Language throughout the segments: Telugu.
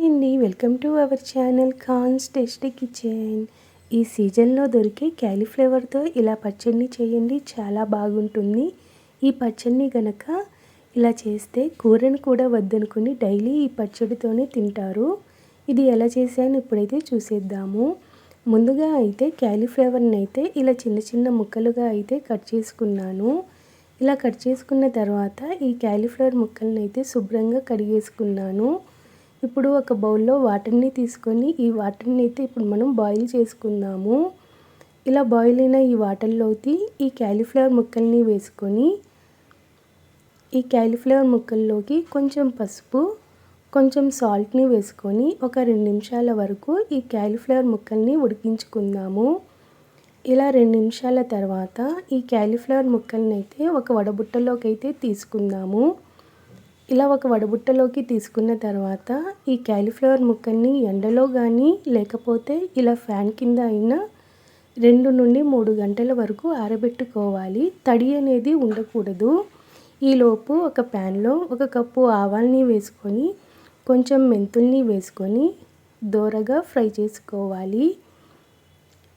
Welcome to our channel Khan's tasty kitchen. ఈ సీజన్లో దొరికే క్యాలీఫ్లవర్తో ఇలా పచ్చడిని చేయండి, చాలా బాగుంటుంది. ఈ పచ్చడిని గనక ఇలా చేస్తే కూరను కూడా వద్దనుకుని డైలీ ఈ పచ్చడితోనే తింటారు. ఇది ఎలా చేశాను ఇప్పుడైతే చూసేద్దాము. ముందుగా అయితే క్యాలీఫ్లవర్ని అయితే ఇలా చిన్న చిన్న ముక్కలుగా అయితే కట్ చేసుకున్నాను. ఇలా కట్ చేసుకున్న తర్వాత ఈ క్యాలీఫ్లవర్ ముక్కల్ని అయితే శుభ్రంగా కడిగేసుకున్నాను. ఇప్పుడు ఒక బౌల్లో వాటర్ని తీసుకొని ఈ వాటర్ని అయితే ఇప్పుడు మనం బాయిల్ చేసుకుందాము. ఇలా బాయిల్ అయిన ఈ వాటర్లోకి ఈ క్యాలీఫ్లవర్ ముక్కల్ని వేసుకొని ఈ క్యాలీఫ్లవర్ ముక్కల్లోకి కొంచెం పసుపు, కొంచెం సాల్ట్ని వేసుకొని ఒక 2 నిమిషాల వరకు ఈ క్యాలీఫ్లవర్ ముక్కల్ని ఉడికించుకుందాము. ఇలా 2 నిమిషాల తర్వాత ఈ క్యాలీఫ్లవర్ ముక్కల్ని అయితే ఒక వడబుట్టలోకి అయితే తీసుకుందాము. ఇలా ఒక వడబుట్టలోకి తీసుకున్న తర్వాత ఈ క్యాలీఫ్లవర్ ముక్కల్ని ఎండలో కానీ లేకపోతే ఇలా ఫ్యాన్ కింద అయినా 2 నుండి 3 గంటల వరకు ఆరబెట్టుకోవాలి. తడి అనేది ఉండకూడదు. ఈలోపు ఒక ప్యాన్లో 1 కప్పు ఆవాల్ని వేసుకొని కొంచెం మెంతుల్ని వేసుకొని దోరగా ఫ్రై చేసుకోవాలి.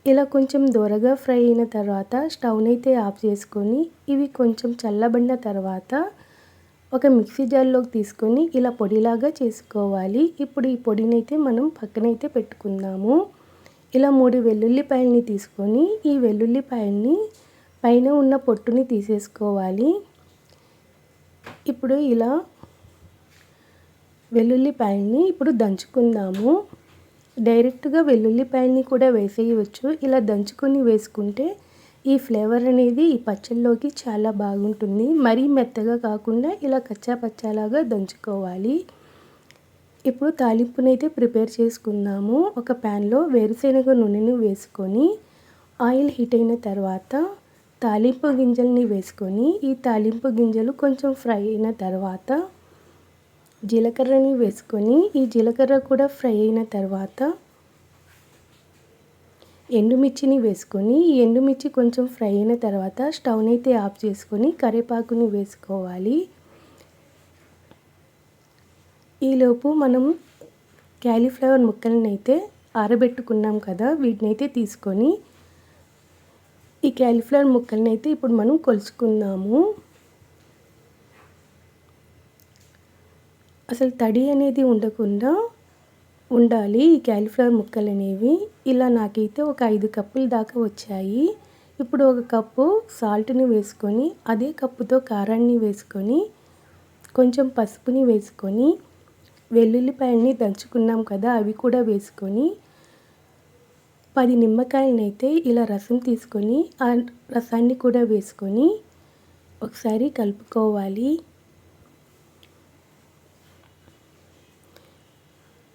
ఇలా కొంచెం దోరగా ఫ్రై అయిన తర్వాత స్టవ్ని అయితే ఆఫ్ చేసుకొని ఇవి కొంచెం చల్లబడిన తర్వాత ఒక మిక్సీ జార్లోకి తీసుకొని ఇలా పొడిలాగా చేసుకోవాలి. ఇప్పుడు ఈ పొడిని అయితే మనం పక్కనైతే పెట్టుకుందాము. ఇలా 3 వెల్లుల్లిపాయల్ని తీసుకొని ఈ వెల్లుల్లిపాయల్ని పైన ఉన్న పొట్టుని తీసేసుకోవాలి. ఇప్పుడు ఇలా వెల్లుల్లిపాయల్ని ఇప్పుడు దంచుకుందాము. డైరెక్ట్గా వెల్లుల్లిపాయల్ని కూడా వేసేయవచ్చు. ఇలా దంచుకొని వేసుకుంటే ఈ ఫ్లేవర్ అనేది ఈ పచ్చళ్ళలోకి చాలా బాగుంటుంది. మరీ మెత్తగా కాకుండా ఇలా కచ్చా పచ్చాలాగా దంచుకోవాలి. ఇప్పుడు తాలింపునైతే ప్రిపేర్ చేసుకుందాము. ఒక ప్యాన్లో వేరుశనగ నూనెను వేసుకొని ఆయిల్ హీట్ అయిన తర్వాత తాలింపు గింజల్ని వేసుకొని ఈ తాలింపు గింజలు కొంచెం ఫ్రై అయిన తర్వాత జీలకర్రని వేసుకొని ఈ జీలకర్ర కూడా ఫ్రై అయిన తర్వాత ఎండుమిర్చిని వేసుకొని ఈ ఎండుమిర్చి కొంచెం ఫ్రై అయిన తర్వాత స్టవ్ని అయితే ఆఫ్ చేసుకొని కరివేపాకుని వేసుకోవాలి. ఈలోపు మనం క్యాలీఫ్లవర్ ముక్కలను అయితే ఆరబెట్టుకున్నాం కదా, వీటిని అయితే తీసుకొని ఈ క్యాలీఫ్లవర్ ముక్కలను అయితే ఇప్పుడు మనం కొలుచుకుందాము. అసలు తడి అనేది ఉండకుండా ఉండాలి ఈ క్యాలీఫ్లవర్ ముక్కలు అనేవి. ఇలా నాకైతే ఒక 5 కప్పుల దాకా వచ్చాయి. ఇప్పుడు 1 కప్పు సాల్ట్ని వేసుకొని అదే కప్పుతో కారాన్ని వేసుకొని కొంచెం పసుపుని వేసుకొని వెల్లుల్లిపాయల్ని దంచుకున్నాం కదా అవి కూడా వేసుకొని 10 నిమ్మకాయలనైతే ఇలా రసం తీసుకొని ఆ రసాన్ని కూడా వేసుకొని ఒకసారి కలుపుకోవాలి.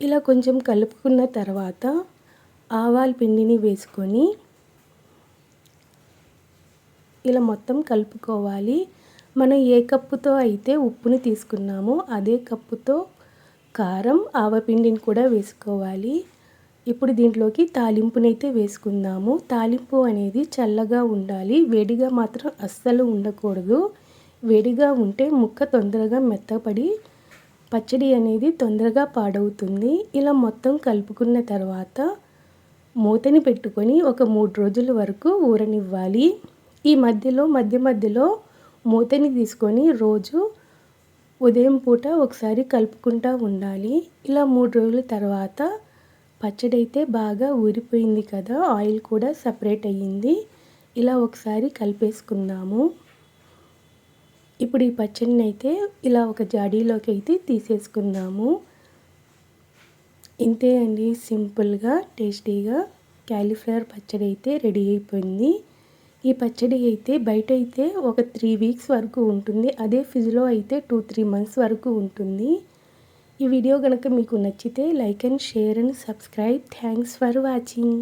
ఇలా కొంచెం కలుపుకున్న తర్వాత ఆవాల పిండిని వేసుకొని ఇలా మొత్తం కలుపుకోవాలి. మనం ఏ కప్పుతో అయితే ఉప్పుని తీసుకున్నామో అదే కప్పుతో కారం, ఆవపిండిని కూడా వేసుకోవాలి. ఇప్పుడు దీంట్లోకి తాలింపునైతే వేసుకుందాము. తాలింపు అనేది చల్లగా ఉండాలి, వేడిగా మాత్రం అస్సలు ఉండకూడదు. వేడిగా ఉంటే ముక్క తొందరగా మెత్తపడి పచ్చడి అనేది తొందరగా పాడవుతుంది. ఇలా మొత్తం కలుపుకున్న తర్వాత మూతని పెట్టుకొని ఒక 3 రోజుల వరకు ఊరనివ్వాలి. ఈ మధ్య మధ్యలో మూతని తీసుకొని రోజు ఉదయం పూట ఒకసారి కలుపుకుంటూ ఉండాలి. ఇలా 3 రోజుల తర్వాత పచ్చడి అయితే బాగా ఊరిపోయింది కదా, ఆయిల్ కూడా సపరేట్ అయ్యింది. ఇలా ఒకసారి కలిపేసుకుందాము. ఇప్పుడు ఈ పచ్చడిని అయితే ఇలా ఒక జాడీలోకి అయితే తీసేసుకుందాము. ఇంతే అండి, సింపుల్గా టేస్టీగా క్యాలీఫ్లవర్ పచ్చడి అయితే రెడీ అయిపోయింది. ఈ పచ్చడి అయితే బయట అయితే ఒక 3 వీక్స్ వరకు ఉంటుంది. అదే ఫ్రిడ్జ్లో అయితే 2-3 మంత్స్ వరకు ఉంటుంది. ఈ వీడియో కనుక మీకు నచ్చితే like and share and subscribe. Thanks for watching.